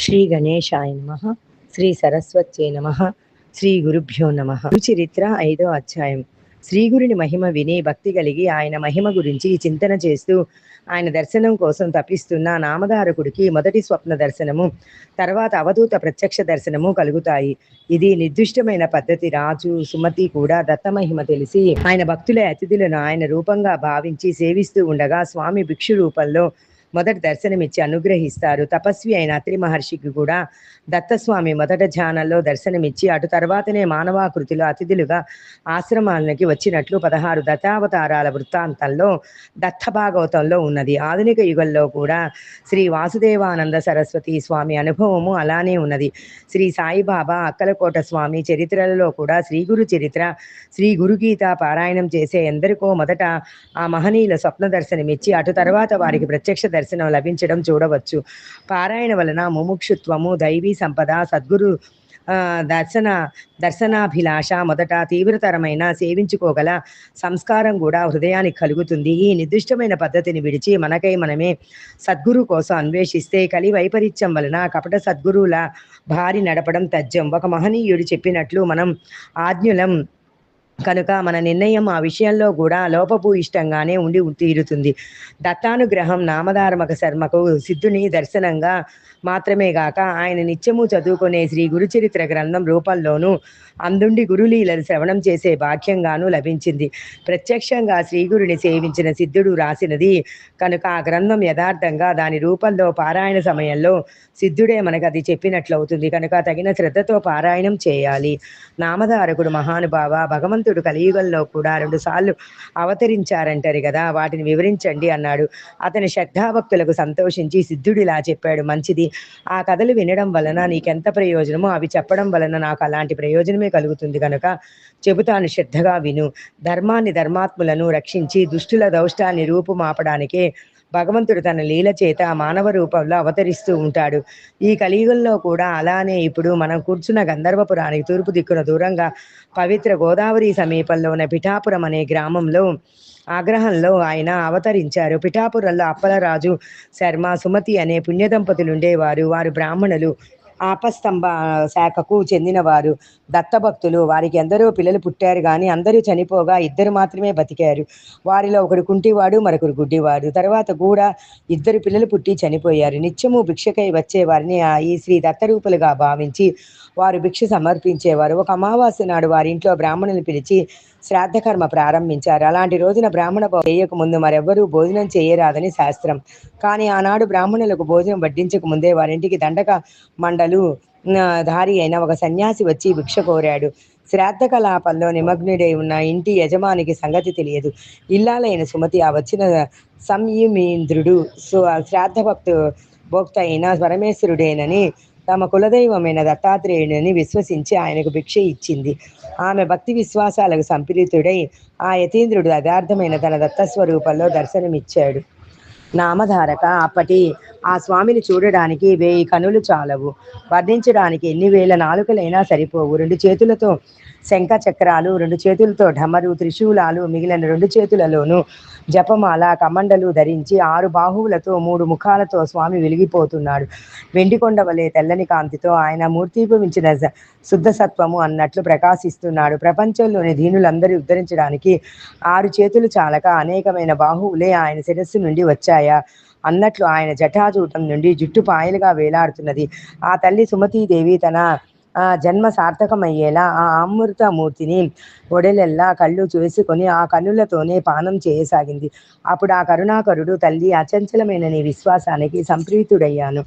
శ్రీ గణేశాయ నమః. శ్రీ సరస్వత్యై నమః. శ్రీ గురుభ్యో నమః. చరిత్ర 5వ అధ్యాయం. శ్రీగురుని మహిమ విని భక్తి కలిగి ఆయన మహిమ గురించి చింతన చేస్తూ ఆయన దర్శనం కోసం తపిస్తున్న నామధారకుడికి మొదటి స్వప్న దర్శనము, తర్వాత అవధూత ప్రత్యక్ష దర్శనము కలుగుతాయి. ఇది నిర్దిష్టమైన పద్ధతి. రాజు సుమతి కూడా దత్తమహిమ తెలిసి ఆయన భక్తుల అతిథులను ఆయన రూపంగా భావించి సేవిస్తూ ఉండగా స్వామి భిక్షు రూపంలో మొదటి దర్శనమిచ్చి అనుగ్రహిస్తారు. తపస్వి అయిన అత్రి మహర్షికి కూడా దత్తస్వామి మొదట ధ్యానంలో దర్శనమిచ్చి అటు తర్వాతనే మానవాకృతిలో అతిథులుగా ఆశ్రమాలకి వచ్చినట్లు 16 దత్తావతారాల వృత్తాంతంలో దత్త భాగవతంలో ఉన్నది. ఆధునిక యుగంలో కూడా శ్రీ వాసుదేవానంద సరస్వతి స్వామి అనుభవము అలానే ఉన్నది. శ్రీ సాయిబాబా, అక్కలకోట స్వామి చరిత్రలలో కూడా శ్రీ గురు చరిత్ర, శ్రీ గురుగీత పారాయణం చేసే ఎందరికో మొదట ఆ మహనీయుల స్వప్న దర్శనమిచ్చి అటు తర్వాత వారికి ప్రత్యక్ష దర్శనం లభించడం చూడవచ్చు. పారాయణ వలన ముముక్షుత్వము, దైవీ సంపద, సద్గురు దర్శనాభిలాష మొదట తీవ్రతరమైన సేవించుకోగల సంస్కారం కూడా హృదయానికి కలుగుతుంది. ఈ నిర్దిష్టమైన పద్ధతిని విడిచి మనకై మనమే సద్గురు కోసం అన్వేషిస్తే కలి వైపరీత్యం వలన కపట సద్గురువుల భారి నడపడం తథ్యం. ఒక మహనీయుడు చెప్పినట్లు మనం ఆజ్ఞులం కనుక మన నిర్ణయం ఆ విషయంలో కూడా లోపభూయిష్టంగానే ఉండి తీరుతుంది. దత్తానుగ్రహం నామధారమక శర్మకు సిద్ధుని దర్శనంగా మాత్రమే గాక ఆయన నిత్యము చదువుకునే శ్రీ గురుచరిత్ర గ్రంథం రూపంలోనూ అందుండి గురులీలను శ్రవణం చేసే భాగ్యంగానూ లభించింది. ప్రత్యక్షంగా శ్రీగురుని సేవించిన సిద్ధుడు రాసినది కనుక ఆ గ్రంథం యథార్థంగా దాని రూపంలో పారాయణ సమయంలో సిద్ధుడే మనకు అది చెప్పినట్లవుతుంది. కనుక తగిన శ్రద్ధతో పారాయణం చేయాలి. నామధారకుడు మహానుభావ, భగవంతుడు కలియుగంలో కూడా 2 సార్లు అవతరించారంటారు కదా, వాటిని వివరించండి అన్నాడు. అతని శ్రద్ధాభక్తులకు సంతోషించి సిద్ధుడిలా చెప్పాడు, మంచిది. ఆ కథలు వినడం వలన నీకెంత ప్రయోజనమో అవి చెప్పడం వలన నాకు అలాంటి ప్రయోజనమే కలుగుతుంది కనుక చెబుతాను, శ్రద్ధగా విను. ధర్మాన్ని, ధర్మాత్ములను రక్షించి దుష్టుల దౌష్టాన్ని రూపుమాపడానికే భగవంతుడు తన లీల చేత మానవ రూపంలో అవతరిస్తూ ఉంటాడు. ఈ కలియుగంలో కూడా అలానే ఇప్పుడు మనం కూర్చున్న గంధర్వపురానికి తూర్పు దిక్కున దూరంగా పవిత్ర గోదావరి సమీపంలో ఉన్న పిఠాపురం అనే గ్రామంలో ఆగ్రహంలో ఆయన అవతరించారు. పిఠాపురంలో అప్పలరాజు, శర్మ, సుమతి అనే పుణ్యదంపతులు ఉండేవారు. వారు బ్రాహ్మణులు, ఆపస్తంభ శాఖకు చెందినవారు, దత్తభక్తులు. వారికి ఎందరో పిల్లలు పుట్టారు కానీ అందరూ చనిపోగా 2 మాత్రమే బతికారు. వారిలో ఒకడు కుంటివాడు, మరొకరు గుడ్డివాడు. తర్వాత కూడా 2 పిల్లలు పుట్టి చనిపోయారు. నిత్యము భిక్షకై వచ్చే వారిని ఈ శ్రీ దత్తరూపులుగా భావించి వారు భిక్ష సమర్పించేవారు. ఒక అమావాస్య నాడు వారి ఇంట్లో బ్రాహ్మణులు పిలిచి శ్రాద్ధకర్మ ప్రారంభించారు. అలాంటి రోజున బ్రాహ్మణ చేయక ముందు మరెవ్వరూ భోజనం చేయరాదని శాస్త్రం. కానీ ఆనాడు బ్రాహ్మణులకు భోజనం వడ్డించక ముందే వారింటికి దండక మండలు ధారి అయిన ఒక సన్యాసి వచ్చి భిక్ష కోరాడు. శ్రాద్ధ కలాపంలో నిమగ్నుడై ఉన్న ఇంటి యజమానికి సంగతి తెలియదు. ఇల్లాలైన సుమతి ఆ వచ్చిన సంయమీంద్రుడు శ్రాద్ధ భోక్త అయిన పరమేశ్వరుడేనని, తమ కులదైవమైన దత్తాత్రేయుడిని విశ్వసించి ఆయనకు భిక్ష ఇచ్చింది. ఆమె భక్తి విశ్వాసాలకు సంప్రీతుడై ఆ యతీంద్రుడు యథార్థమైన తన దత్తస్వరూపంలో దర్శనమిచ్చాడు. నామధారక, అప్పటి ఆ స్వామిని చూడడానికి 1000 కనులు చాలవు. వర్ణించడానికి ఎన్ని వేల నాలుకలైనా సరిపోవు. 2 చేతులతో శంఖ చక్రాలు, 2 చేతులతో ఢమరు, త్రిశూలాలు, మిగిలిన 2 చేతులలోనూ జపమాల, కమండలు ధరించి 6 బాహువులతో 3 ముఖాలతో స్వామి వెలిగిపోతున్నాడు. వెండికొండ వలె తెల్లని కాంతితో ఆయన మూర్తిభవించిన శుద్ధ సత్వము అన్నట్లు ప్రకాశిస్తున్నాడు. ప్రపంచంలోని దీనులందరూ ఉద్ధరించడానికి 6 చేతులు చాలక అనేకమైన బాహువులే ఆయన శిరస్సు నుండి వచ్చాయా అన్నట్లు ఆయన జటాజూటం నుండి జుట్టు పాయలుగా వేలాడుతున్నది. ఆ తల్లి సుమతీదేవి తన జన్మ సార్థకమయ్యేలా ఆ అమృతమూర్తిని ఒడెలెల్లా కళ్ళు చేసుకొని ఆ కన్నులతోనే పానం చేయసాగింది. అప్పుడు ఆ కరుణాకరుడు, తల్లి, అచంచలమైన నీ విశ్వాసానికి సంప్రీతుడయ్యాను.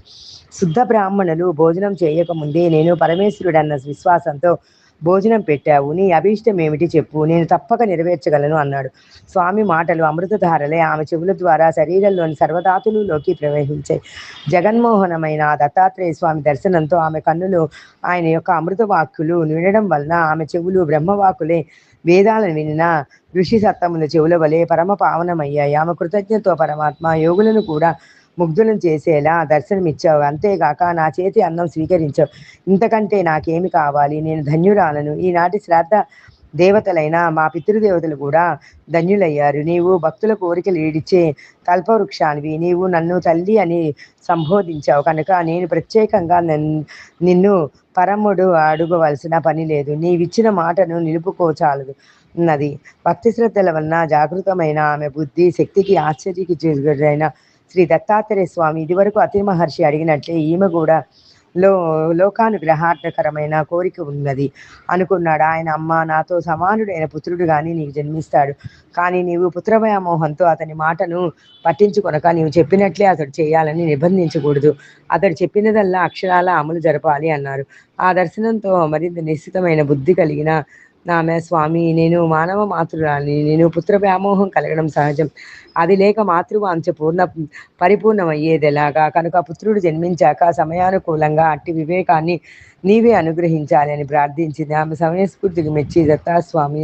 శుద్ధ బ్రాహ్మణులు భోజనం చేయకముందే నేను పరమేశ్వరుడన్న విశ్వాసంతో భోజనం పెట్టావు. నీ అభీష్టం ఏమిటి చెప్పు, నేను తప్పక నెరవేర్చగలను అన్నాడు. స్వామి మాటలు అమృతధారలే ఆమె చెవుల ద్వారా శరీరంలోని సర్వధాతులలోకి ప్రవహించాయి. జగన్మోహనమైన ఆ దత్తాత్రేయ స్వామి దర్శనంతో ఆమె కన్నులు ఆయన యొక్క అమృత వాక్కులు వినడం వలన ఆమె చెవులు బ్రహ్మవాకులే వేదాలను వినిన ఋషి సత్తముల చెవుల వలె పరమ పావనమయ్యాయి. ఆమె కృతజ్ఞతో పరమాత్మ యోగులను కూడా ముగ్ధులను చేసేలా దర్శనమిచ్చావు. అంతేగాక నా చేతి అన్నం స్వీకరించావు. ఇంతకంటే నాకేమి కావాలి? నేను ధన్యురాలను. ఈనాటి శ్రాద్ధ దేవతలైన మా పితృదేవతలు కూడా ధన్యులయ్యారు. నీవు భక్తుల కోరికలు ఈడిచ్చే కల్పవృక్షానివి. నీవు నన్ను తల్లి అని సంబోధించావు కనుక నేను ప్రత్యేకంగా నిన్ను పరముడు అడగవలసిన పని లేదు. నీవిచ్చిన మాటను నిలుపుకోచాలదు ఉన్నది. భక్తి శ్రద్ధల వలన జాగృతమైన ఆమె బుద్ధి శక్తికి ఆశ్చర్యకి చేరుగైన శ్రీ దత్తాత్రేయ స్వామి ఇదివరకు అతి మహర్షి అడిగినట్లే ఈమె కూడా లోకానుగ్రహార్థకరమైన కోరిక ఉన్నది అనుకున్నాడు. ఆయన అమ్మ నాతో సమానుడైన పుత్రుడు కానీ నీకు జన్మిస్తాడు. కానీ నీవు పుత్రవ్యామోహంతో అతని మాటను పట్టించుకొనక నీవు చెప్పినట్లే అతడు చేయాలని నిబంధించకూడదు. అతడు చెప్పినదల్లా అక్షరాల అమలు జరపాలి అన్నారు. ఆ దర్శనంతో మరింత నిశ్చితమైన బుద్ధి కలిగిన ఆమె స్వామి నేను మానవ మాతృరాలిని. నేను పుత్ర వ్యామోహం కలగడం సహజం. అది లేక మాతృవాంఛ పరిపూర్ణమయ్యేదెలాగా? కనుక పుత్రుడు జన్మించాక సమయానుకూలంగా అట్టి వివేకాన్ని నీవే అనుగ్రహించాలి అని ప్రార్థించింది. ఆమె సమయస్ఫూర్తికి మెచ్చి దత్తాస్వామి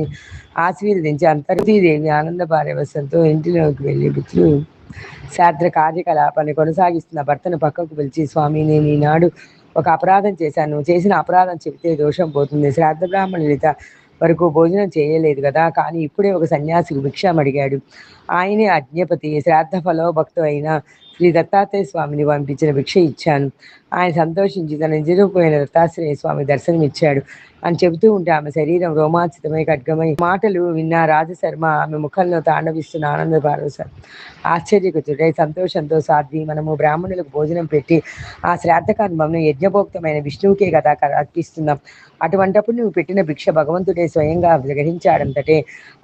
ఆశీర్వదించి అంతర్దేవి ఆనంద పారవశంతో ఇంటిలోకి వెళ్ళి పుత్రుడు శాస్త్ర కార్యకలాపాన్ని కొనసాగిస్తున్న భర్తను పక్కకు పిలిచి, స్వామి నేను ఈనాడు ఒక అపరాధం చేశాను. నువ్వు చేసిన అపరాధం చెబితే దోషం పోతుంది. శ్రాద్ధ బ్రాహ్మణులిత వరకు భోజనం చేయలేదు కదా, కానీ ఇప్పుడే ఒక సన్యాసికి భిక్షం అడిగాడు. ఆయనే అజ్ఞపతి శ్రాద్ధ ఫలోభక్తు అయిన శ్రీ దత్తాత్రేయ స్వామిని పంపించిన భిక్ష ఇచ్చాను. ఆయన సంతోషించి తన నిజరూపమైన దత్తాత్రేయ స్వామి దర్శనమిచ్చాడు అని చెబుతూ ఉంటే ఆమె శరీరం రోమాంచితమై ఖడ్గమై మాటలు విన్న రాజశర్మ ఆమె ముఖంలో తాండవిస్తున్న ఆనంద పారవశ ఆశ్చర్యకుతుడై సంతోషంతో, సాధ్వి మనము బ్రాహ్మణులకు భోజనం పెట్టి ఆ శ్రాద్ధ కర్మంను యజ్ఞభోక్తమైన విష్ణువుకే కదా అర్పిస్తున్నాం. అటువంటప్పుడు నువ్వు పెట్టిన భిక్ష భగవంతుడే స్వయంగా గ్రహించాడంతటే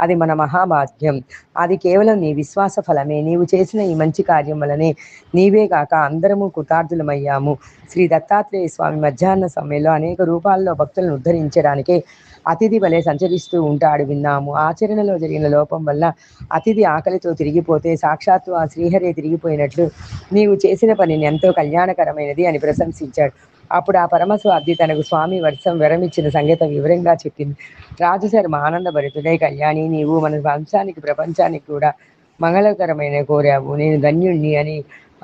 అది మన మహాభాగ్యం. అది కేవలం నీ విశ్వాస ఫలమే. నీవు చేసిన ఈ మంచి కార్యం వలనే నీవే కాక అందరము కృతార్థులమయ్యాము. శ్రీ దత్తాత్రేయ స్వామి మధ్యాహ్న సమయంలో అనేక రూపాల్లో భక్తులను ఉద్ధరించడానికే అతిథి వలె సంచరిస్తూ ఉంటాడు విన్నాము. ఆచరణలో జరిగిన లోపం వల్ల అతిథి ఆకలితో తిరిగిపోతే సాక్షాత్తు ఆ శ్రీహరే తిరిగిపోయినట్లు నీవు చేసిన పనిని ఎంతో కళ్యాణకరమైనది అని ప్రశంసించాడు. అప్పుడు ఆ పరమస్వార్థి తనకు స్వామి వరమిచ్చిన సంగతి వివరంగా చెప్పింది. రాజశర్మ ఆనందభరితుడై, కళ్యాణి నీవు మన వంశానికి ప్రపంచానికి కూడా మంగళకరమైన కోరావు. నేను ధన్యుణ్ణి అని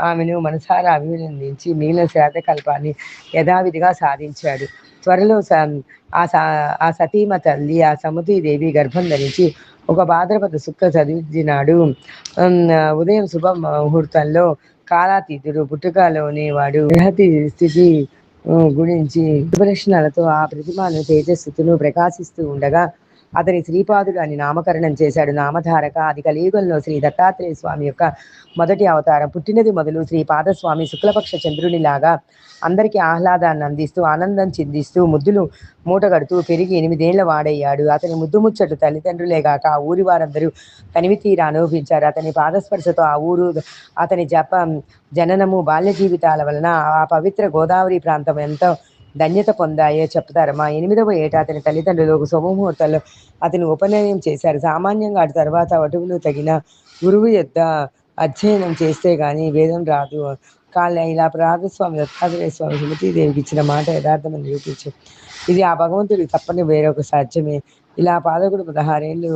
ఆమెను మనసారా అభినందించి మిగిలిన శ్రాద్ధకల్పాన్ని యథావిధిగా సాధించాడు. త్వరలో ఆ సతీమ తల్లి ఆ సముతీదేవి గర్భం ధరించి ఒక భాద్రపద శుక్ల చతుర్థి నాడు ఉదయం శుభ ముహూర్తంలో కాలాతీతుడు పుట్టుకలోని వాడు బృహతి స్థితి గురించి శుభలక్షణాలతో ఆ ప్రతిమను తేజస్సును ప్రకాశిస్తూ ఉండగా అతని శ్రీపాదుడు అని నామకరణం చేశాడు. నామధారక అది కలియుగంలో శ్రీ దత్తాత్రేయ స్వామి యొక్క మొదటి అవతారం. పుట్టినది మొదలు శ్రీపాదస్వామి శుక్లపక్ష చంద్రునిలాగా అందరికీ ఆహ్లాదాన్ని అందిస్తూ ఆనందం చిందిస్తూ ముద్దులు మూటగడుతూ పెరిగి 8 ఏళ్ల వాడయ్యాడు. అతని ముద్దు ముచ్చట్లు తల్లిదండ్రులే గాక ఆ ఊరి వారందరూ తనివి తీరా అనుభవించారు. అతని పాదస్పర్శతో ఆ ఊరు అతని జననము బాల్య జీవితాల వలన ఆ పవిత్ర గోదావరి ప్రాంతం ఎంతో ధన్యత పొందాయో చెప్తారమ్మా. 8వ ఏట అతని తల్లిదండ్రులు ఒక శుభముహూర్తంలో అతని ఉపనయనం చేశారు. సామాన్యంగా అటు తర్వాత వటువులు తగిన గురువు యొద్ద అధ్యయనం చేస్తే గాని వేదం రాదు. ఇలా ప్రాతస్వామి దత్తాత్రేయ స్వామి సుమతీదేవికి ఇచ్చిన మాట యథార్థమని నిరూపించు. ఇది ఆ భగవంతుడికి తప్పని వేరొక సాధ్యమే. ఇలా పాదకుడు 16 ఏళ్ళు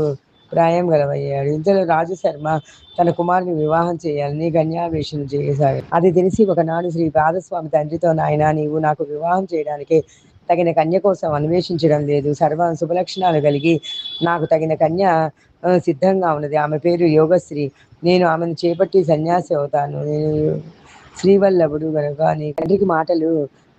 ప్రాయం గలవయ్యాడు. ఇంతలో రాజశర్మ తన కుమారుని వివాహం చేయాలని కన్యావేషం చేశాడు. అది తెలిసి ఒకనాడు శ్రీ పాదస్వామి తండ్రితో, నాయన నీవు నాకు వివాహం చేయడానికి తగిన కన్య కోసం అన్వేషించడం లేదు. సర్వ శుభలక్షణాలు కలిగి నాకు తగిన కన్య సిద్ధంగా ఉన్నది. ఆమె పేరు యోగశ్రీ. నేను ఆమెను చేపట్టి సన్యాసి అవుతాను. నేను శ్రీవల్లభుడు కనుక నీ తండ్రికి మాటలు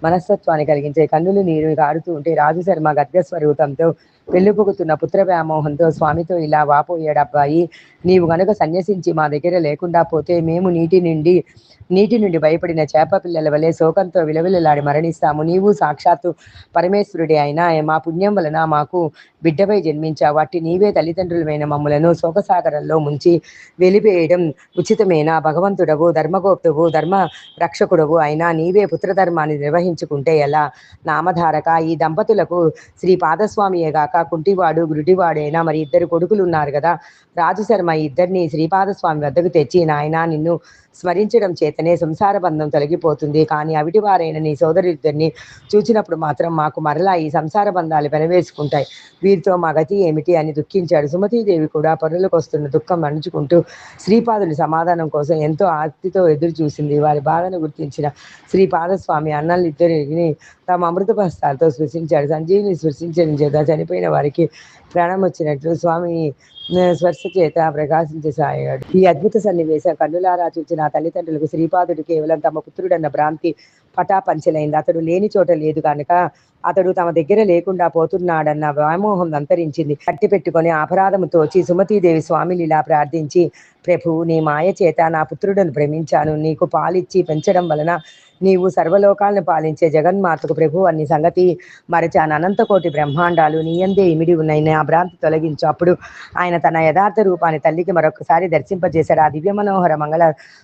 మనస్తత్వాన్ని కలిగించే. కన్నులు నీరు కారుతూ ఉంటే రాజశర్మ గద్గస్వరూపంతో పెళ్ళిపుకుతున్న పుత్ర వ్యామోహంతో స్వామితో ఇలా వాపోయాడు. అబ్బాయి, నీవు గనుక సన్యసించి మా దగ్గర లేకుండా పోతే మేము నీటి నుండి భయపడిన చేప పిల్లల వలె శోకంతో విలవిలలాడి మరణిస్తాము. నీవు సాక్షాత్తు పరమేశ్వరుడి అయినా మా పుణ్యం వలన మాకు బిడ్డపై జన్మించావు. అట్టి నీవే తల్లిదండ్రులమైన మమ్ములను శోకసాగరంలో ముంచి వెలిపేయడం ఉచితమేనా? భగవంతుడవు, ధర్మగోప్తువు, ధర్మ రక్షకుడవు అయినా నీవే పుత్రధర్మాన్ని నిర్వహించుకుంటే ఎలా? నామధారక, ఈ దంపతులకు శ్రీ పాదస్వామియే గాక కుంటివాడు గురుటివాడైనా మరి 2 కొడుకులు ఉన్నారు కదా. రాజశర్మ ఇద్దరిని శ్రీపాదస్వామి వద్దకు తెచ్చి, నాయన నిన్ను స్మరించడం చేతనే సంసార బంధం తొలగిపోతుంది. కానీ అవిటివారైన నీ సోదరులిద్దరిని చూచినప్పుడు మాత్రం మాకు మరలా ఈ సంసార బంధాలు వెనవేసుకుంటాయి. వీరితో మా గతి ఏమిటి అని దుఃఖించాడు. సుమతీదేవి కూడా పనులకొస్తున్న దుఃఖం అణుచుకుంటూ శ్రీపాదుని సమాధానం కోసం ఎంతో ఆర్తితో ఎదురు చూసింది. వారి బాధను గుర్తించిన శ్రీపాదస్వామి అన్నలిద్దరిని తమ అమృత హస్తాలతో స్పృశించాడు. సంజీవిని స్పృశించడం చేత చనిపోయిన వారికి ప్రాణం వచ్చినట్లు స్వామి స్పర్శ చేత ప్రకాశించసాగాడు. ఈ అద్భుత సన్నివేశం కన్నులారా చూచిన తల్లిదండ్రులకు శ్రీపాదుడు కేవలం తమ పుత్రుడన్న భ్రాంతి పటాపంచలైంది. అతడు లేని చోట లేదు కనుక అతడు తమ దగ్గర లేకుండా పోతున్నాడన్న వ్యామోహం అంతరించింది. కట్టి పెట్టుకొని అపరాధము తోచి సుమతీదేవి స్వామిని ఇలా ప్రార్థించి, ప్రభు, నీ మాయ చేత నా పుత్రుడను ప్రేమించాను. నీకు పాలిచ్చి పెంచడం వలన నీవు సర్వలోకాలను పాలించే జగన్మాతకు ప్రభు అన్ని సంగతి మరచాను. అనంతకోటి బ్రహ్మాండాలు నీయందే ఇమిడి ఉన్నాయి. నా భ్రాంతి తొలగించు. అప్పుడు ఆయన తన యథార్థ రూపాన్ని తల్లికి మరొకసారి దర్శింపజేశాడు. ఆ దివ్య మనోహర మంగళ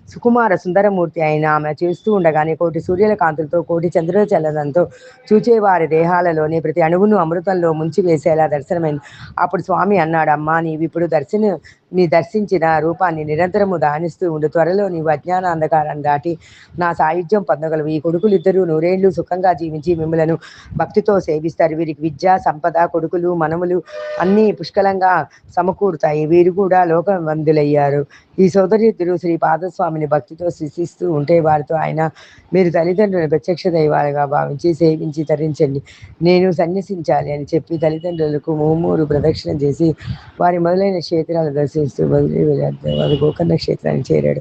సుకుమార సుందరమూర్తి అయిన ఆమె చూస్తూ ఉండగానే కోటి సూర్యుల కాంతులతో కోటి చంద్రుల చలనంతో చూచేవారి దేహాలలోని ప్రతి అణువును అమృతంలో ముంచి వేసేలా దర్శనమైంది. అప్పుడు స్వామి అన్నాడు, అమ్మా, నీవిప్పుడు నీ దర్శించిన రూపాన్ని నిరంతరము దానిస్తూ ఉండు. త్వరలో నీవు అజ్ఞాన అంధకారాన్ని దాటి నా సాయుధ్యం పొందగలవు. ఈ కొడుకులిద్దరూ నూరేళ్లు సుఖంగా జీవించి మిమ్మలను భక్తితో సేవిస్తారు. వీరికి విద్య, సంపద, కొడుకులు, మనములు అన్నీ పుష్కలంగా సమకూరుతాయి. వీరు కూడా లోకవందులయ్యారు. ఈ సోదరిద్దరూ శ్రీ పాదస్వామిని భక్తితో శిశిస్తూ ఉంటే వారితో ఆయన, మీరు తల్లిదండ్రులను ప్రత్యక్ష దైవాలుగా భావించి సేవించి తరించండి. నేను సన్యసించాలి అని చెప్పి తల్లిదండ్రులకు మూమూరు ప్రదక్షిణ చేసి వారి మొదలైన క్షేత్రాలు దర్శిస్తూ వారి గోకర్ణ క్షేత్రాన్ని చేరాడు.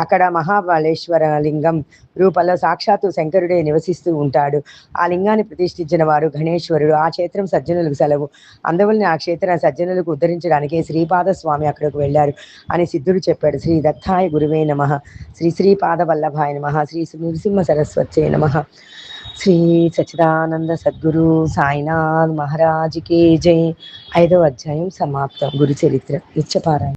అక్కడ మహాబలేశ్వర లింగం రూపంలో సాక్షాత్తు శంకరుడే నివసిస్తూ ఉంటాడు. ఆ లింగాన్ని ప్రతిష్ఠించిన వారు గణేశ్వరుడు. ఆ క్షేత్రం సజ్జనులకు సెలవు. అందువలన ఆ క్షేత్రం సజ్జనులకు ఉద్ధరించడానికి శ్రీపాదస్వామి అక్కడకు వెళ్ళారు అని సిద్ధుడు చెప్పాడు. శ్రీ దత్తాయ గురువే నమః. శ్రీ శ్రీపాద వల్లభాయ నమః. శ్రీ నృసింహ సరస్వత్యై నమః. శ్రీ సచ్చిదానంద సద్గురు సాయినాథ్ మహారాజ్ కి జై. 5వ అధ్యాయం సమాప్తం. గురు చరిత్ర నిత్యపారాయణ.